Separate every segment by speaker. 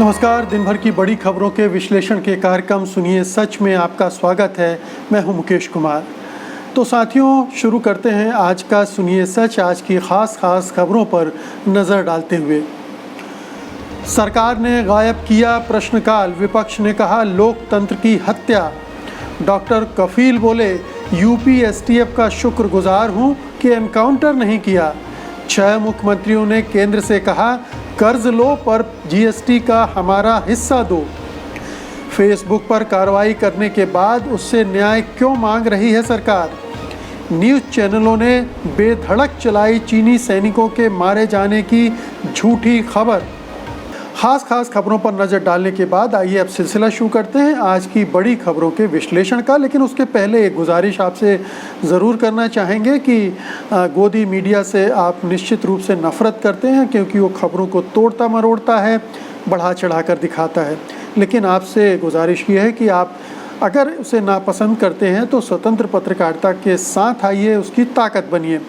Speaker 1: नमस्कार। दिन भर की बड़ी खबरों के विश्लेषण के कार्यक्रम सुनिए सच में आपका स्वागत है। मैं हूं मुकेश कुमार। तो साथियों, शुरू करते हैं आज का सुनिए सच। आज की खास खबरों पर नज़र डालते हुए, सरकार ने गायब किया प्रश्नकाल, विपक्ष ने कहा लोकतंत्र की हत्या। डॉक्टर कफील बोले यूपी एसटीएफ का शुक्रगुजार हूं कि एनकाउंटर नहीं किया। 6 मुख्यमंत्रियों ने केंद्र से कहा कर्ज लो पर जीएसटी का हमारा हिस्सा दो। फेसबुक पर कार्रवाई करने के बाद उससे न्याय क्यों मांग रही है सरकार। न्यूज़ चैनलों ने बेधड़क चलाई चीनी सैनिकों के मारे जाने की झूठी खबर। खास खबरों पर नज़र डालने के बाद आइए अब सिलसिला शुरू करते हैं आज की बड़ी खबरों के विश्लेषण का। लेकिन उसके पहले एक गुजारिश आपसे ज़रूर करना चाहेंगे कि गोदी मीडिया से आप निश्चित रूप से नफ़रत करते हैं, क्योंकि वो खबरों को तोड़ता मरोड़ता है, बढ़ा चढ़ा कर दिखाता है। लेकिन आपसे गुजारिश ये है कि आप अगर उसे नापसंद करते हैं तो स्वतंत्र पत्रकारिता के साथ आइए, उसकी ताकत बनिए।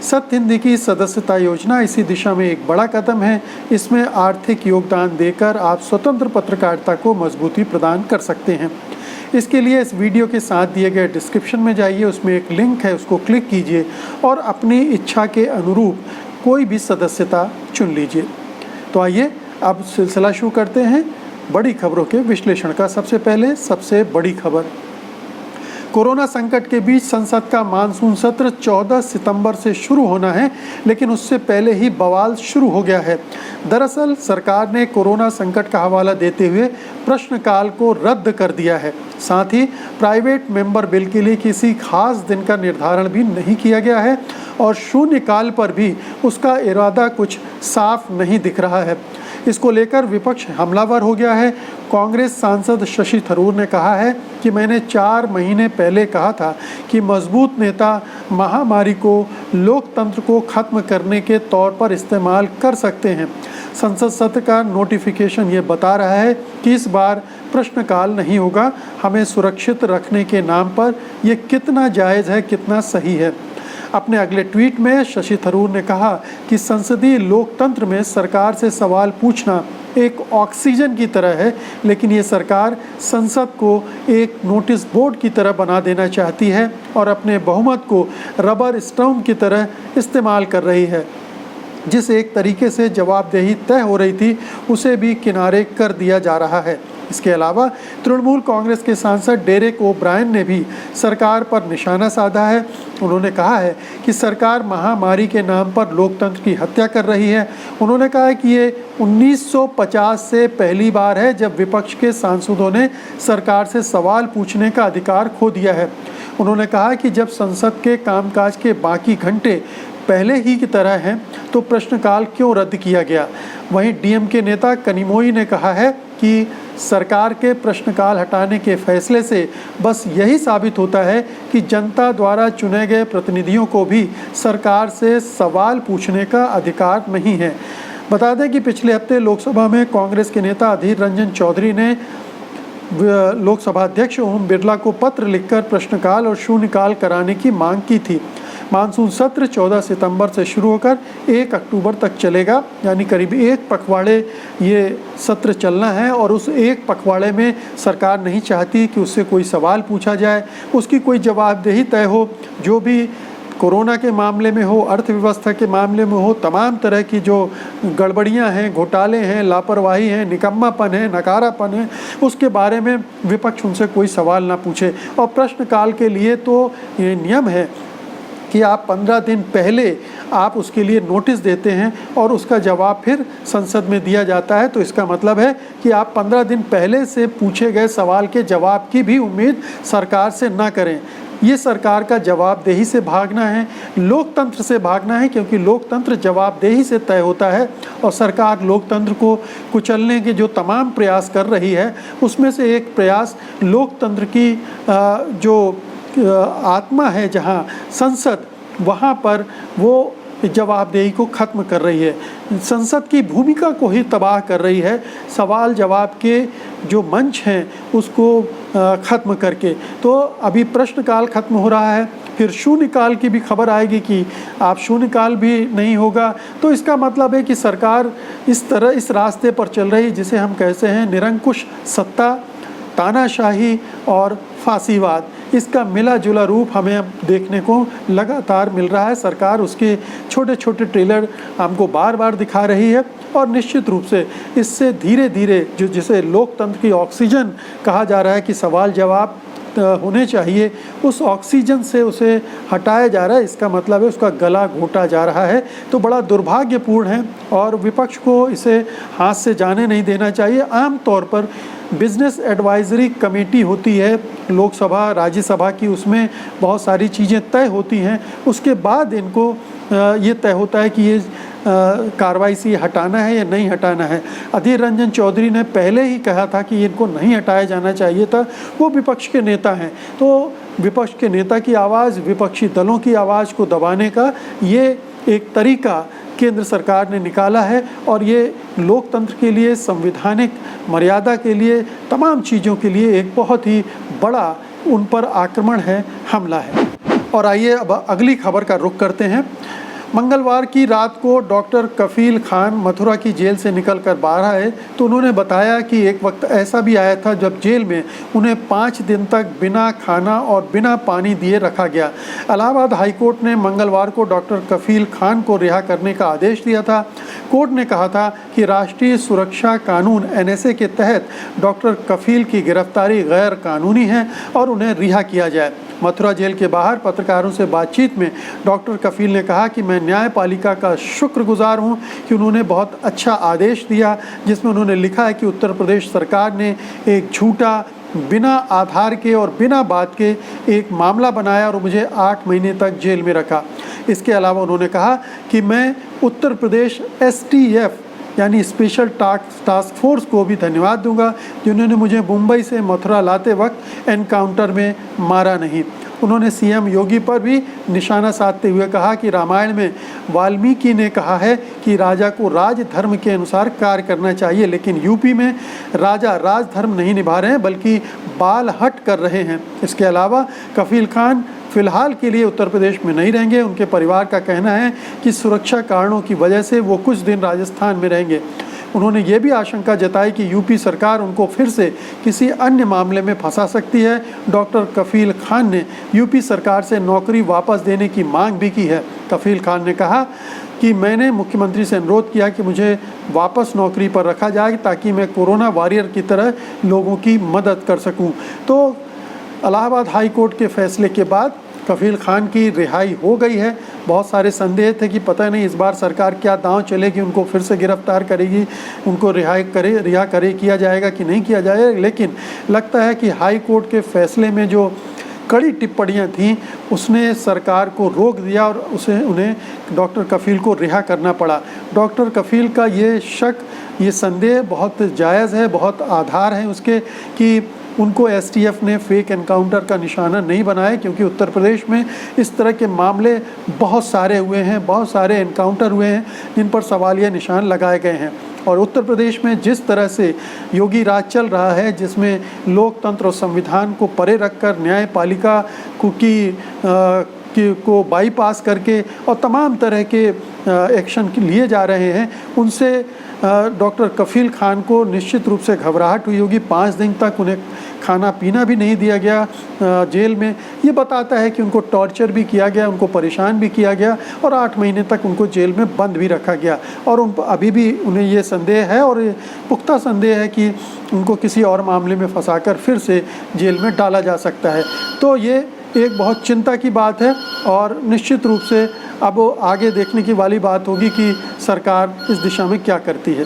Speaker 1: सत्य हिंदी की सदस्यता योजना इसी दिशा में एक बड़ा कदम है। इसमें आर्थिक योगदान देकर आप स्वतंत्र पत्रकारिता को मजबूती प्रदान कर सकते हैं। इसके लिए इस वीडियो के साथ दिए गए डिस्क्रिप्शन में जाइए, उसमें एक लिंक है, उसको क्लिक कीजिए और अपनी इच्छा के अनुरूप कोई भी सदस्यता चुन लीजिए। तो आइए अब सिलसिला शुरू करते हैं बड़ी खबरों के विश्लेषण का। सबसे पहले सबसे बड़ी खबर, कोरोना संकट के बीच संसद का मानसून सत्र 14 सितंबर से शुरू होना है, लेकिन उससे पहले ही बवाल शुरू हो गया है। दरअसल सरकार ने कोरोना संकट का हवाला देते हुए प्रश्नकाल को रद्द कर दिया है। साथ ही प्राइवेट मेंबर बिल के लिए किसी खास दिन का निर्धारण भी नहीं किया गया है और शून्यकाल पर भी उसका इरादा कुछ साफ नहीं दिख रहा है। इसको लेकर विपक्ष हमलावर हो गया है। कांग्रेस सांसद शशि थरूर ने कहा है कि मैंने 4 महीने पहले कहा था कि मजबूत नेता महामारी को लोकतंत्र को खत्म करने के तौर पर इस्तेमाल कर सकते हैं। संसद सत्र का नोटिफिकेशन ये बता रहा है कि इस बार प्रश्नकाल नहीं होगा। हमें सुरक्षित रखने के नाम पर यह कितना जायज़ है, कितना सही है। अपने अगले ट्वीट में शशि थरूर ने कहा कि संसदीय लोकतंत्र में सरकार से सवाल पूछना एक ऑक्सीजन की तरह है, लेकिन ये सरकार संसद को एक नोटिस बोर्ड की तरह बना देना चाहती है और अपने बहुमत को रबर स्टम्प की तरह इस्तेमाल कर रही है। जिस एक तरीके से जवाबदेही तय हो रही थी उसे भी किनारे कर दिया जा रहा है। इसके अलावा तृणमूल कांग्रेस के सांसद डेरेक ओब्रायन ने भी सरकार पर निशाना साधा है। उन्होंने कहा है कि सरकार महामारी के नाम पर लोकतंत्र की हत्या कर रही है। उन्होंने कहा है कि ये 1950 से पहली बार है जब विपक्ष के सांसदों ने सरकार से सवाल पूछने का अधिकार खो दिया है। उन्होंने कहा कि जब संसद के कामकाज के बाकी घंटे पहले ही की तरह हैं तो प्रश्नकाल क्यों रद्द किया गया। वहीं डीएमके नेता कनिमोई ने कहा है कि सरकार के प्रश्नकाल हटाने के फैसले से बस यही साबित होता है कि जनता द्वारा चुने गए प्रतिनिधियों को भी सरकार से सवाल पूछने का अधिकार नहीं है। बता दें कि पिछले हफ्ते लोकसभा में कांग्रेस के नेता अधीर रंजन चौधरी ने लोकसभा अध्यक्ष ओम बिरला को पत्र लिखकर प्रश्नकाल और शून्यकाल कराने की मांग की थी। मानसून सत्र 14 सितंबर से शुरू होकर 1 अक्टूबर तक चलेगा, यानी करीब 1 पखवाड़े ये सत्र चलना है और उस 1 पखवाड़े में सरकार नहीं चाहती कि उससे कोई सवाल पूछा जाए, उसकी कोई जवाबदेही तय हो। जो भी कोरोना के मामले में हो, अर्थव्यवस्था के मामले में हो, तमाम तरह की जो गड़बड़ियां हैं, घोटाले हैं, लापरवाही है, निकम्मापन है, नकारापन है, उसके बारे में विपक्ष उनसे कोई सवाल ना पूछे। और प्रश्नकाल के लिए तो ये नियम है कि आप 15 दिन पहले आप उसके लिए नोटिस देते हैं और उसका जवाब फिर संसद में दिया जाता है। तो इसका मतलब है कि आप 15 दिन पहले से पूछे गए सवाल के जवाब की भी उम्मीद सरकार से ना करें। ये सरकार का जवाबदेही से भागना है, लोकतंत्र से भागना है, क्योंकि लोकतंत्र जवाबदेही से तय होता है और सरकार लोकतंत्र को कुचलने के जो तमाम प्रयास कर रही है उसमें से एक प्रयास लोकतंत्र की जो आत्मा है, जहां संसद, वहां पर वो जवाबदेही को ख़त्म कर रही है, संसद की भूमिका को ही तबाह कर रही है, सवाल जवाब के जो मंच हैं उसको ख़त्म करके। तो अभी प्रश्नकाल ख़त्म हो रहा है फिर शून्यकाल की भी खबर आएगी कि आप शून्यकाल भी नहीं होगा। तो इसका मतलब है कि सरकार इस तरह इस रास्ते पर चल रही जिसे हम कहते हैं निरंकुश सत्ता, तानाशाही और फांसीवाद। इसका मिला जुला रूप हमें अब देखने को लगातार मिल रहा है। सरकार उसके छोटे छोटे ट्रेलर हमको बार बार दिखा रही है और निश्चित रूप से इससे धीरे धीरे जो जिसे लोकतंत्र की ऑक्सीजन कहा जा रहा है कि सवाल जवाब होने चाहिए, उस ऑक्सीजन से उसे हटाया जा रहा है। इसका मतलब है उसका गला घोटा जा रहा है। तो बड़ा दुर्भाग्यपूर्ण है और विपक्ष को इसे हाथ से जाने नहीं देना चाहिए। आम तौर पर बिजनेस एडवाइजरी कमेटी होती है लोकसभा राज्यसभा की, उसमें बहुत सारी चीज़ें तय होती हैं। उसके बाद इनको ये तय होता है कि ये कार्रवाई से हटाना है या नहीं हटाना है। अधीर रंजन चौधरी ने पहले ही कहा था कि इनको नहीं हटाया जाना चाहिए था। वो विपक्ष के नेता हैं, तो विपक्ष के नेता की आवाज़, विपक्षी दलों की आवाज़ को दबाने का ये एक तरीका केंद्र सरकार ने निकाला है और ये लोकतंत्र के लिए, संवैधानिक मर्यादा के लिए, तमाम चीज़ों के लिए एक बहुत ही बड़ा उन पर आक्रमण है, हमला है। और आइए अब अगली खबर का रुख करते हैं। मंगलवार की रात को डॉक्टर कफील खान मथुरा की जेल से निकलकर बाहर आए तो उन्होंने बताया कि एक वक्त ऐसा भी आया था जब जेल में उन्हें 5 दिन तक बिना खाना और बिना पानी दिए रखा गया। इलाहाबाद हाईकोर्ट ने मंगलवार को डॉक्टर कफील खान को रिहा करने का आदेश दिया था। कोर्ट ने कहा था कि राष्ट्रीय सुरक्षा कानून NSA के तहत डॉक्टर कफील की गिरफ्तारी गैर कानूनी है और उन्हें रिहा किया जाए। मथुरा जेल के बाहर पत्रकारों से बातचीत में डॉक्टर कफील ने कहा कि मैं न्यायपालिका का शुक्रगुजार हूं कि उन्होंने बहुत अच्छा आदेश दिया जिसमें उन्होंने लिखा है कि उत्तर प्रदेश सरकार ने एक झूठा, बिना आधार के और बिना बात के एक मामला बनाया और मुझे 8 महीने तक जेल में रखा। इसके अलावा उन्होंने कहा कि मैं उत्तर प्रदेश STF यानी स्पेशल टास्क फोर्स को भी धन्यवाद दूंगा जिन्होंने मुझे मुंबई से मथुरा लाते वक्त एनकाउंटर में मारा नहीं। उन्होंने CM योगी पर भी निशाना साधते हुए कहा कि रामायण में वाल्मीकि ने कहा है कि राजा को राज धर्म के अनुसार कार्य करना चाहिए, लेकिन यूपी में राजा राज धर्म नहीं निभा रहे हैं बल्कि बाल हट कर रहे हैं। इसके अलावा कफील खान फिलहाल के लिए उत्तर प्रदेश में नहीं रहेंगे। उनके परिवार का कहना है कि सुरक्षा कारणों की वजह से वो कुछ दिन राजस्थान में रहेंगे। उन्होंने ये भी आशंका जताई कि यूपी सरकार उनको फिर से किसी अन्य मामले में फंसा सकती है। डॉक्टर कफील खान ने यूपी सरकार से नौकरी वापस देने की मांग भी की है। कफील खान ने कहा कि मैंने मुख्यमंत्री से अनुरोध किया कि मुझे वापस नौकरी पर रखा जाए ताकि मैं कोरोना वॉरियर की तरह लोगों की मदद कर सकूं। तो इलाहाबाद हाई कोर्ट के फैसले के बाद कफील खान की रिहाई हो गई है। बहुत सारे संदेह थे कि पता नहीं इस बार सरकार क्या दांव चलेगी, उनको फिर से गिरफ्तार करेगी, उनको रिहा किया जाएगा कि नहीं किया जाएगा। लेकिन लगता है कि हाई कोर्ट के फैसले में जो कड़ी टिप्पणियां थीं उसने सरकार को रोक दिया और उन्हें डॉक्टर कफील को रिहा करना पड़ा। डॉक्टर कफील का ये शक, ये संदेह बहुत जायज़ है, बहुत आधार है उसके कि उनको STF ने फेक एनकाउंटर का निशाना नहीं बनाया, क्योंकि उत्तर प्रदेश में इस तरह के मामले बहुत सारे हुए हैं, बहुत सारे एनकाउंटर हुए हैं जिन पर सवालिया निशान लगाए गए हैं। और उत्तर प्रदेश में जिस तरह से योगी राज चल रहा है, जिसमें लोकतंत्र और संविधान को परे रखकर न्यायपालिका को बाईपास करके और तमाम तरह के एक्शन लिए जा रहे हैं, उनसे डॉक्टर कफील खान को निश्चित रूप से घबराहट हुई होगी। 5 दिन तक उन्हें खाना पीना भी नहीं दिया गया जेल में। ये बताता है कि उनको टॉर्चर भी किया गया, उनको परेशान भी किया गया और 8 महीने तक उनको जेल में बंद भी रखा गया। और अभी भी उन्हें ये संदेह है और पुख्ता संदेह है कि उनको किसी और मामले में फंसाकर फिर से जेल में डाला जा सकता है। तो ये एक बहुत चिंता की बात है और निश्चित रूप से अब आगे देखने की वाली बात होगी कि सरकार इस दिशा में क्या करती है।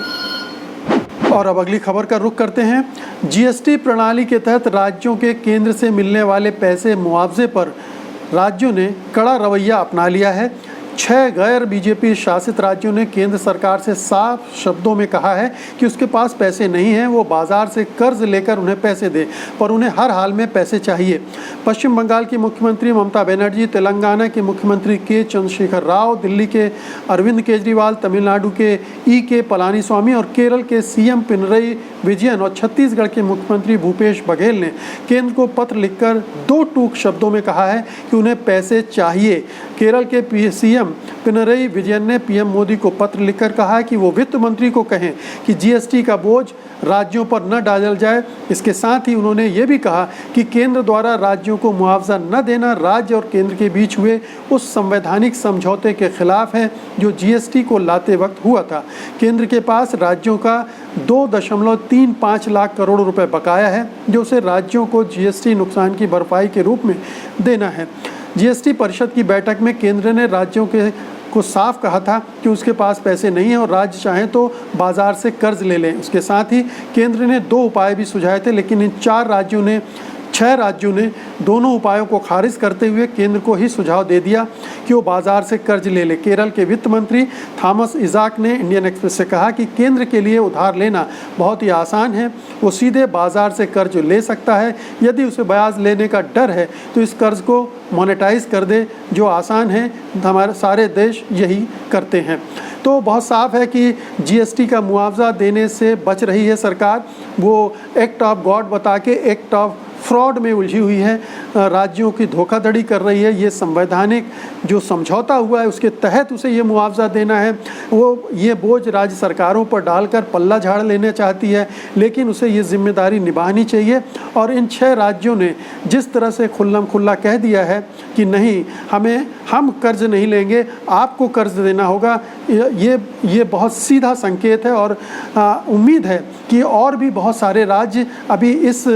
Speaker 1: और अब अगली खबर का रुख करते हैं। GST प्रणाली के तहत राज्यों के केंद्र से मिलने वाले पैसे मुआवजे पर राज्यों ने कड़ा रवैया अपना लिया है। 6 गैर बीजेपी शासित राज्यों ने केंद्र सरकार से साफ शब्दों में कहा है कि उसके पास पैसे नहीं हैं, वो बाजार से कर्ज लेकर उन्हें पैसे दे, पर उन्हें हर हाल में पैसे चाहिए। पश्चिम बंगाल की मुख्यमंत्री ममता बनर्जी, तेलंगाना के मुख्यमंत्री के चंद्रशेखर राव, दिल्ली के अरविंद केजरीवाल, तमिलनाडु के के पलानीस्वामी और केरल के सीएम पिनरई विजयन और छत्तीसगढ़ के मुख्यमंत्री भूपेश बघेल ने केंद्र को पत्र लिखकर 2 टूक शब्दों में कहा है कि उन्हें पैसे चाहिए। केरल के सीएम पिनरई विजयन ने पीएम मोदी को पत्र लिखकर कहा है कि वो वित्त मंत्री को कहें कि जीएसटी का बोझ राज्यों पर न डाला जाए। इसके साथ ही उन्होंने ये भी कहा कि केंद्र द्वारा राज्यों को मुआवजा न देना राज्य और केंद्र के बीच हुए उस संवैधानिक समझौते के खिलाफ है जो जीएसटी को लाते वक्त हुआ था। केंद्र के पास राज्यों का 2.35 लाख करोड़ रुपए बकाया है जो उसे राज्यों को जीएसटी नुकसान की भरपाई के रूप में देना है। जीएसटी परिषद की बैठक में केंद्र ने राज्यों को साफ कहा था कि उसके पास पैसे नहीं हैं और राज्य चाहें तो बाजार से कर्ज ले लें। उसके साथ ही केंद्र ने 2 उपाय भी सुझाए थे, लेकिन इन 6 राज्यों ने दोनों उपायों को खारिज करते हुए केंद्र को ही सुझाव दे दिया कि वो बाजार से कर्ज ले ले। केरल के वित्त मंत्री थॉमस इजाक ने इंडियन एक्सप्रेस से कहा कि केंद्र के लिए उधार लेना बहुत ही आसान है, वो सीधे बाजार से कर्ज ले सकता है। यदि उसे ब्याज लेने का डर है तो इस कर्ज को मोनेटाइज कर दे, जो आसान है। हमारे सारे देश यही करते हैं। तो बहुत साफ है कि जीएसटी का मुआवजा देने से बच रही है सरकार। वो एक्ट ऑफ गॉड बता के एक्ट ऑफ फ्रॉड में उलझी हुई है, राज्यों की धोखाधड़ी कर रही है। ये संवैधानिक जो समझौता हुआ है उसके तहत उसे ये मुआवजा देना है। वो ये बोझ राज्य सरकारों पर डालकर पल्ला झाड़ लेना चाहती है, लेकिन उसे ये जिम्मेदारी निभानी चाहिए। और इन 6 राज्यों ने जिस तरह से खुल्लम खुल्ला कह दिया है कि नहीं, हम कर्ज नहीं लेंगे, आपको कर्ज देना होगा, ये बहुत सीधा संकेत है। और उम्मीद है कि और भी बहुत सारे राज्य अभी इस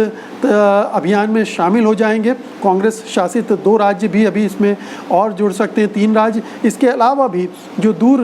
Speaker 1: अभियान में शामिल हो जाएंगे। कांग्रेस शासित 2 राज्य भी अभी इसमें और जुड़ सकते हैं, 3 राज्य। इसके अलावा भी जो दूर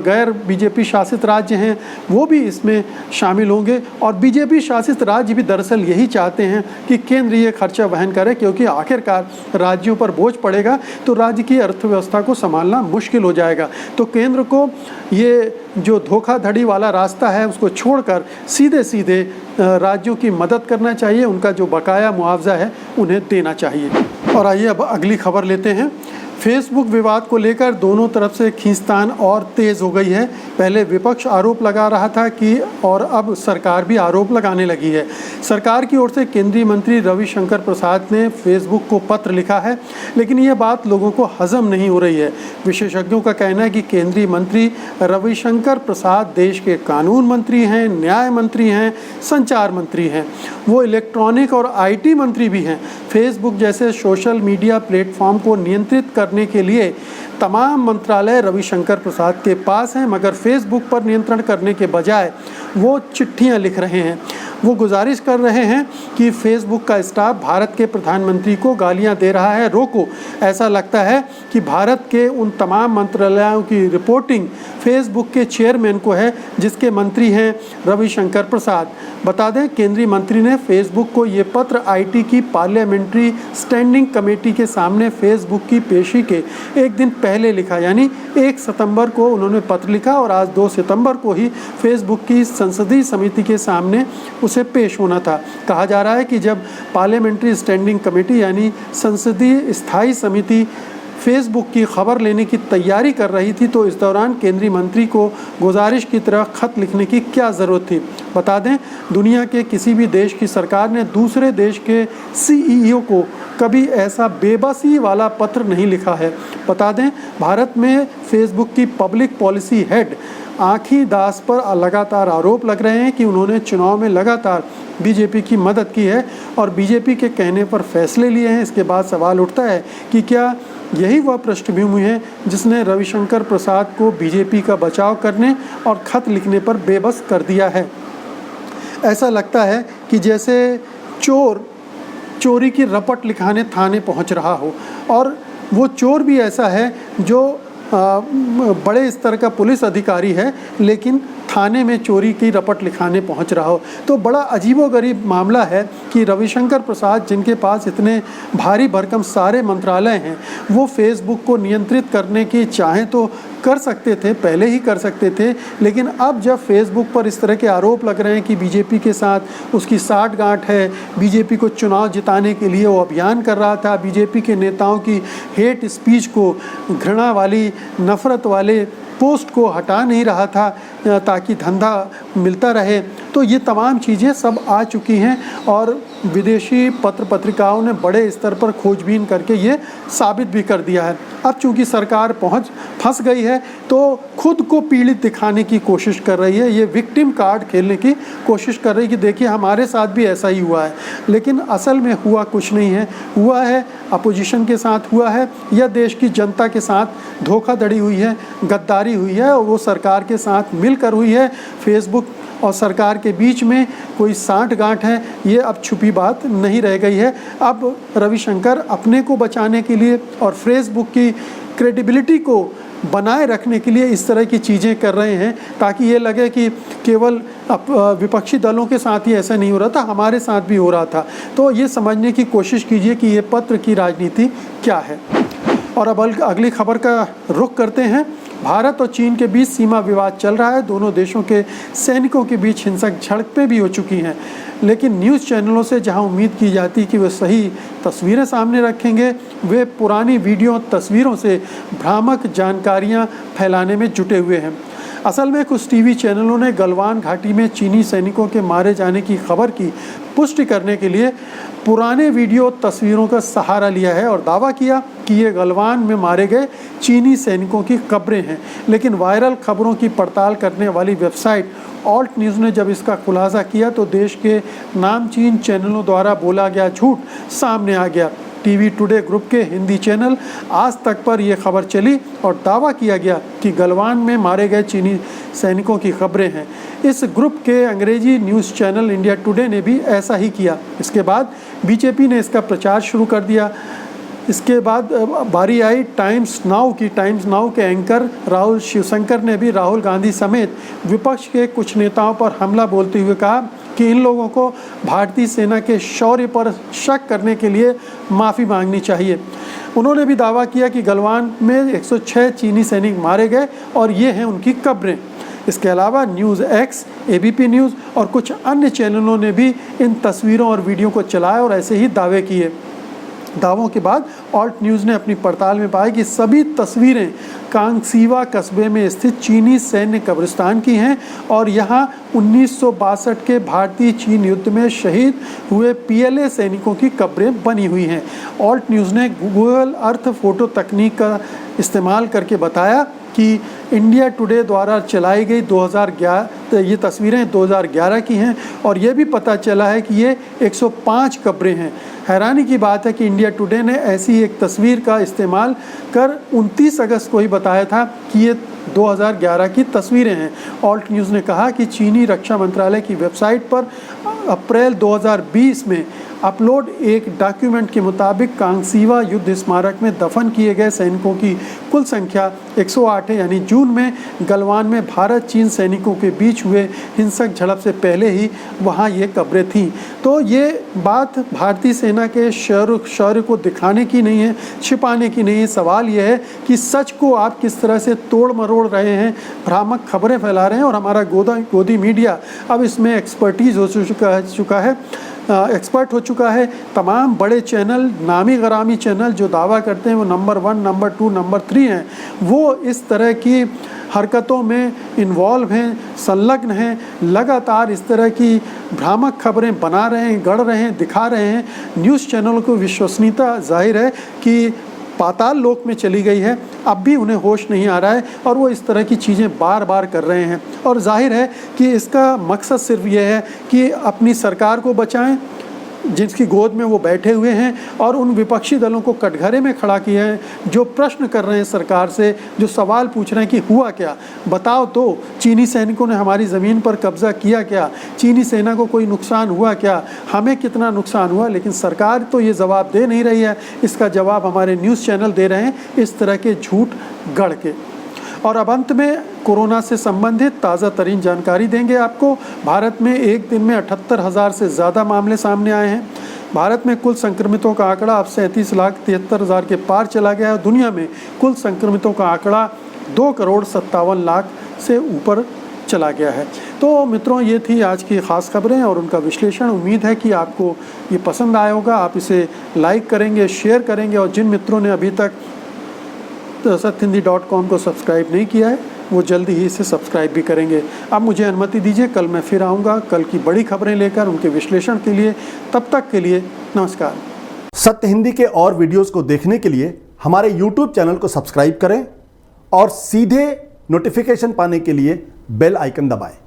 Speaker 1: गैर बीजेपी शासित राज्य हैं वो भी इसमें शामिल होंगे। और बीजेपी शासित राज्य भी दरअसल यही चाहते हैं कि केंद्र ये खर्चा वहन करे, क्योंकि आखिरकार राज्यों पर बोझ पड़ेगा तो राज्य की अर्थव्यवस्था को संभालना मुश्किल हो जाएगा। तो केंद्र को ये जो धोखाधड़ी वाला रास्ता है उसको छोड़कर सीधे सीधे राज्यों की मदद करना चाहिए, उनका जो बकाया मुआवजा है उन्हें देना चाहिए। और आइए अब अगली खबर लेते हैं। फेसबुक विवाद को लेकर दोनों तरफ से खींचतान और तेज़ हो गई है। पहले विपक्ष आरोप लगा रहा था कि और अब सरकार भी आरोप लगाने लगी है। सरकार की ओर से केंद्रीय मंत्री रविशंकर प्रसाद ने फेसबुक को पत्र लिखा है, लेकिन यह बात लोगों को हजम नहीं हो रही है। विशेषज्ञों का कहना है कि केंद्रीय मंत्री रविशंकर प्रसाद देश के कानून मंत्री हैं, न्याय मंत्री हैं, संचार मंत्री हैं, वो इलेक्ट्रॉनिक और IT मंत्री भी हैं। फेसबुक जैसे सोशल मीडिया प्लेटफॉर्म को नियंत्रित करने के लिए तमाम मंत्रालय रविशंकर प्रसाद के पास हैं, मगर फेसबुक पर नियंत्रण करने के बजाय वो चिट्ठियां लिख रहे हैं। वो गुजारिश कर रहे हैं कि फेसबुक का स्टाफ भारत के प्रधानमंत्री को गालियां दे रहा है, रोको। ऐसा लगता है कि भारत के उन तमाम मंत्रालयों की रिपोर्टिंग फेसबुक के चेयरमैन को है, जिसके मंत्री हैं रविशंकर प्रसाद। बता दें, केंद्रीय मंत्री ने फेसबुक को ये पत्र IT की पार्लियामेंट्री स्टैंडिंग कमेटी के सामने फेसबुक की पेशी के एक दिन पहले लिखा, यानी 1 सितंबर को उन्होंने पत्र लिखा और आज 2 सितंबर को ही फेसबुक की संसदीय समिति के सामने उसे पेश होना था। कहा जा रहा है कि जब पार्लियामेंट्री स्टैंडिंग कमेटी यानी संसदीय स्थायी समिति फेसबुक की खबर लेने की तैयारी कर रही थी, तो इस दौरान केंद्रीय मंत्री को गुजारिश की तरह खत लिखने की क्या ज़रूरत थी। बता दें, दुनिया के किसी भी देश की सरकार ने दूसरे देश के CEO को कभी ऐसा बेबसी वाला पत्र नहीं लिखा है। बता दें, भारत में फेसबुक की पब्लिक पॉलिसी हेड आँखी दास पर लगातार आरोप लग रहे हैं कि उन्होंने चुनाव में लगातार बीजेपी की मदद की है और बीजेपी के कहने पर फैसले लिए हैं। इसके बाद सवाल उठता है कि क्या यही वह पृष्ठभूमि है जिसने रविशंकर प्रसाद को बीजेपी का बचाव करने और खत लिखने पर बेबस कर दिया है। ऐसा लगता है कि जैसे चोर चोरी की रपट लिखाने थाने पहुंच रहा हो, और वो चोर भी ऐसा है जो बड़े स्तर का पुलिस अधिकारी है लेकिन थाने में चोरी की रपट लिखाने पहुंच रहा हो। तो बड़ा अजीबोगरीब मामला है कि रविशंकर प्रसाद, जिनके पास इतने भारी भरकम सारे मंत्रालय हैं, वो फेसबुक को नियंत्रित करने की चाहें तो कर सकते थे, पहले ही कर सकते थे, लेकिन अब जब फेसबुक पर इस तरह के आरोप लग रहे हैं कि बीजेपी के साथ उसकी साठगांठ है, बीजेपी को चुनाव जिताने के लिए वो अभियान कर रहा था, बीजेपी के नेताओं की हेट स्पीच को, घृणा वाली, नफरत वाले पोस्ट को हटा नहीं रहा था ताकि धंधा मिलता रहे, तो ये तमाम चीज़ें सब आ चुकी हैं और विदेशी पत्र पत्रिकाओं ने बड़े स्तर पर खोजबीन करके ये साबित भी कर दिया है। अब चूंकि सरकार फंस गई है तो खुद को पीड़ित दिखाने की कोशिश कर रही है, ये विक्टिम कार्ड खेलने की कोशिश कर रही है कि देखिए हमारे साथ भी ऐसा ही हुआ है, लेकिन असल में हुआ कुछ नहीं है। हुआ है अपोजिशन के साथ हुआ है या देश की जनता के साथ धोखाधड़ी हुई है, गद्दारी हुई है और वो सरकार के साथ मिलकर हुई है। फेसबुक और सरकार के बीच में कोई साठगांठ है, ये अब छुपी बात नहीं रह गई है। अब रविशंकर अपने को बचाने के लिए और फेसबुक की क्रेडिबिलिटी को बनाए रखने के लिए इस तरह की चीज़ें कर रहे हैं ताकि ये लगे कि केवल विपक्षी दलों के साथ ही ऐसा नहीं हो रहा था, हमारे साथ भी हो रहा था। तो ये समझने की कोशिश कीजिए कि ये पत्र की राजनीति क्या है। और अब अगली खबर का रुख करते हैं। भारत और चीन के बीच सीमा विवाद चल रहा है। दोनों देशों के सैनिकों के बीच हिंसक झड़पें भी हो चुकी हैं, लेकिन न्यूज़ चैनलों से जहां उम्मीद की जाती कि वे सही तस्वीरें सामने रखेंगे, वे पुरानी वीडियो तस्वीरों से भ्रामक जानकारियां फैलाने में जुटे हुए हैं। असल में कुछ टीवी चैनलों ने गलवान घाटी में चीनी सैनिकों के मारे जाने की खबर की पुष्टि करने के लिए पुराने वीडियो तस्वीरों का सहारा लिया है और दावा किया कि ये गलवान में मारे गए चीनी सैनिकों की कब्रें हैं। लेकिन वायरल खबरों की पड़ताल करने वाली वेबसाइट ऑल्ट न्यूज़ ने जब इसका खुलासा किया तो देश के नामचीन चैनलों द्वारा बोला गया झूठ सामने आ गया। टीवी टुडे ग्रुप के हिंदी चैनल आज तक पर यह खबर चली और दावा किया गया कि गलवान में मारे गए चीनी सैनिकों की खबरें हैं। इस ग्रुप के अंग्रेजी न्यूज़ चैनल इंडिया टुडे ने भी ऐसा ही किया। इसके बाद बीजेपी ने इसका प्रचार शुरू कर दिया। इसके बाद बारी आई टाइम्स नाउ की। टाइम्स नाउ के एंकर राहुल शिवशंकर ने भी राहुल गांधी समेत विपक्ष के कुछ नेताओं पर हमला बोलते हुए कहा कि इन लोगों को भारतीय सेना के शौर्य पर शक करने के लिए माफ़ी मांगनी चाहिए। उन्होंने भी दावा किया कि गलवान में 106 चीनी सैनिक मारे गए और ये हैं उनकी कब्रें। इसके अलावा न्यूज़ एक्स, एबीपी न्यूज़ और कुछ अन्य चैनलों ने भी इन तस्वीरों और वीडियो को चलाया और ऐसे ही दावे किए। दावों के बाद ऑल्ट न्यूज़ ने अपनी पड़ताल में पाया कि सभी तस्वीरें कांगसीवा कस्बे में स्थित चीनी सैन्य कब्रिस्तान की हैं और यहाँ 1962 के भारतीय चीन युद्ध में शहीद हुए पीएलए सैनिकों की कब्रें बनी हुई हैं। ऑल्ट न्यूज़ ने गूगल अर्थ फोटो तकनीक का इस्तेमाल करके बताया कि इंडिया टुडे द्वारा चलाई गई 2011 ये तस्वीरें 2011 की हैं और ये भी पता चला है कि ये 105 कब्रें हैं। हैरानी की बात है कि इंडिया टुडे ने ऐसी एक तस्वीर का इस्तेमाल कर 29 अगस्त को ही बताया था कि ये 2011 की तस्वीरें हैं। ऑल्ट न्यूज़ ने कहा कि चीनी रक्षा मंत्रालय की वेबसाइट पर अप्रैल 2020 में अपलोड एक डॉक्यूमेंट के मुताबिक कांगसीवा युद्ध स्मारक में दफन किए गए सैनिकों की कुल संख्या 108 है। यानी जून में गलवान में भारत चीन सैनिकों के बीच हुए हिंसक झड़प से पहले ही वहाँ ये कब्रें थीं। तो ये बात भारतीय सेना के शौर्य को दिखाने की नहीं है, छिपाने की नहीं है। सवाल ये है कि सच को आप किस तरह से तोड़ मरोड़ रहे हैं, भ्रामक खबरें फैला रहे हैं और हमारा गोदी मीडिया अब इसमें एक्सपर्ट हो चुका है। तमाम बड़े चैनल, नामी गरामी चैनल जो दावा करते हैं वो नंबर 1, नंबर 2, नंबर 3 हैं, वो इस तरह की हरकतों में इन्वॉल्व हैं, संलग्न हैं, लगातार इस तरह की भ्रामक खबरें बना रहे हैं, गढ़ रहे हैं, दिखा रहे हैं। न्यूज़ चैनलों को विश्वसनीयता जाहिर है कि पाताल लोक में चली गई है। अब भी उन्हें होश नहीं आ रहा है और वो इस तरह की चीज़ें बार बार कर रहे हैं और जाहिर है कि इसका मकसद सिर्फ ये है कि अपनी सरकार को बचाएं जिसकी गोद में वो बैठे हुए हैं और उन विपक्षी दलों को कटघरे में खड़ा किया है जो प्रश्न कर रहे हैं सरकार से, जो सवाल पूछ रहे हैं कि हुआ क्या, बताओ तो चीनी सैनिकों ने हमारी ज़मीन पर कब्जा किया क्या, चीनी सेना को कोई नुकसान हुआ क्या, हमें कितना नुकसान हुआ। लेकिन सरकार तो ये जवाब दे नहीं रही है, इसका जवाब हमारे न्यूज़ चैनल दे रहे हैं इस तरह के झूठ गढ़ के। और अब अंत में कोरोना से संबंधित ताज़ा तरीन जानकारी देंगे आपको। भारत में एक दिन में 78,000 से ज़्यादा मामले सामने आए हैं। भारत में कुल संक्रमितों का आंकड़ा अब 37,73,000 के पार चला गया है। दुनिया में कुल संक्रमितों का आंकड़ा 2,57,00,000 से ऊपर चला गया है। तो मित्रों, ये थी आज की ख़ास खबरें और उनका विश्लेषण। उम्मीद है कि आपको ये पसंद आया होगा। आप इसे लाइक करेंगे, शेयर करेंगे और जिन मित्रों ने अभी तक satyhindi.com को सब्सक्राइब नहीं किया है वो जल्दी ही इसे सब्सक्राइब भी करेंगे। अब मुझे अनुमति दीजिए, कल मैं फिर आऊँगा कल की बड़ी खबरें लेकर उनके विश्लेषण के लिए। तब तक के लिए नमस्कार।
Speaker 2: सत्य हिंदी के और वीडियोस को देखने के लिए हमारे YouTube चैनल को सब्सक्राइब करें और सीधे नोटिफिकेशन पाने के लिए बेल आइकन दबाएं।